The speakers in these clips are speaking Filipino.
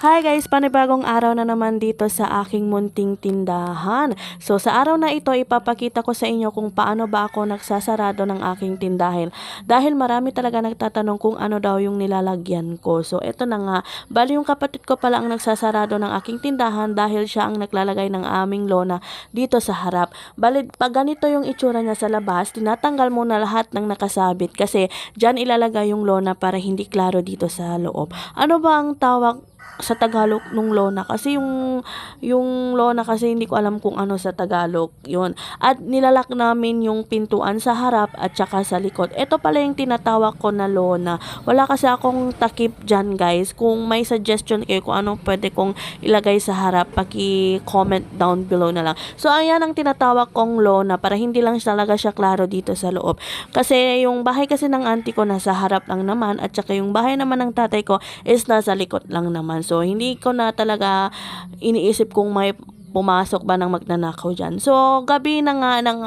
Hi guys, panibagong araw na naman dito sa aking munting tindahan. So sa araw na ito, ipapakita ko sa inyo kung paano ba ako nagsasarado ng aking tindahan. Dahil marami talaga nagtatanong kung ano daw yung nilalagyan ko. So ito na nga, bali yung kapatid ko pala ang nagsasarado ng aking tindahan dahil siya ang naglalagay ng aming lona dito sa harap. Bali pag ganito yung itsura niya sa labas, tinatanggal muna lahat ng nakasabit kasi dyan ilalagay yung lona para hindi klaro dito sa loob. Ano ba ang tawag sa Tagalog nung lona kasi yung lona kasi hindi ko alam kung ano sa Tagalog yun, at nilalak namin yung pintuan sa harap at saka sa likod. Ito pala yung tinatawag ko na lona. Wala kasi akong takip dyan guys. Kung may suggestion kayo kung anong pwede kong ilagay sa harap, paki-comment down below na lang. So ayan ang tinatawag kong lona para hindi lang talaga siya klaro dito sa loob, kasi yung bahay kasi ng auntie ko nasa harap lang naman at saka yung bahay naman ng tatay ko is nasa likod lang naman. So, hindi ko na talaga iniisip kung may pumasok ba ng magnanakaw dyan. So, gabi na nga ng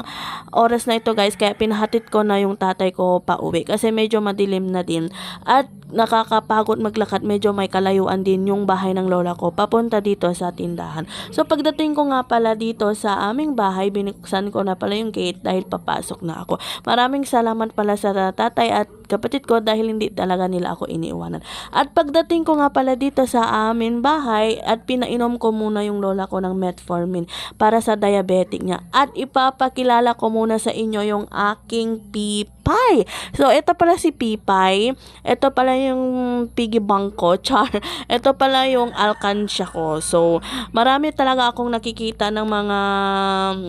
oras na ito guys, kaya pinahatid ko na yung tatay ko pa uwi kasi medyo madilim na din at nakakapagod maglakad, medyo may kalayuan din yung bahay ng lola ko papunta dito sa tindahan. So pagdating ko nga pala dito sa aming bahay, binuksan ko na pala yung gate dahil papasok na ako. Maraming salamat pala sa tatay at kapatid ko dahil hindi talaga nila ako iniiwanan. At pagdating ko nga pala dito sa amin bahay at pinainom ko muna yung lola ko ng metformin para sa diabetic niya. At ipapakilala ko muna sa inyo yung aking Pipay. So ito pala si Pipay. Ito pala yung piggy bank ko, char. Ito pala yung alkansya ko. So, marami talaga akong nakikita ng mga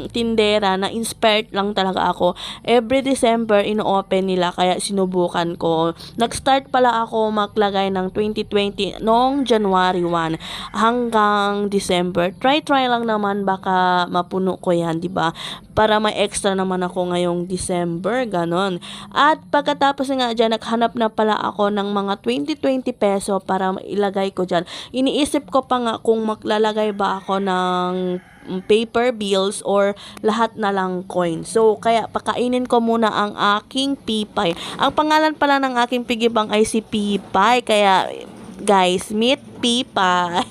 tindera na inspired lang talaga ako. Every December, ino-open nila, kaya sinubukan ko. Nag-start pala ako maglagay ng 2020 noong January 1 hanggang December. Try lang naman, baka mapuno ko yan, di ba? Para may extra naman ako ngayong December, ganon. At pagkatapos nga dyan, naghanap na pala ako ng mga 20 peso para ilagay ko dyan. Iniisip ko pa nga kung maglalagay ba ako ng paper bills or lahat na lang coin. So, kaya pakainin ko muna ang aking Pipay. Ang pangalan pala ng aking piggy bank ay si Pipay. Kaya, guys, meet Pipay.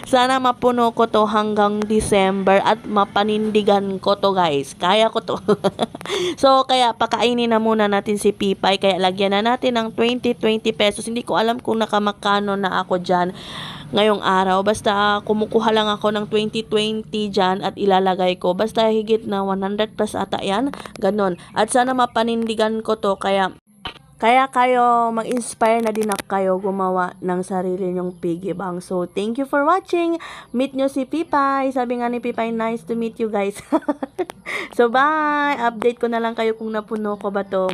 Sana mapuno ko to hanggang December at mapanindigan ko to guys. Kaya ko to. So, kaya pakainin na muna natin si Pipay. Kaya lagyan na natin ng 20 pesos. Hindi ko alam kung nakamakano na ako dyan ngayong araw. Basta kumukuha lang ako ng 20 dyan at ilalagay ko. Basta higit na 100 plus ata yan. Ganon. At sana mapanindigan ko to. Kaya kayo, mag-inspire na din kayo gumawa ng sarili nyong piggy bank. So, thank you for watching. Meet nyo si Pipay. Sabi nga ni Pipay, nice to meet you guys. So, bye! Update ko na lang kayo kung napuno ko ba to.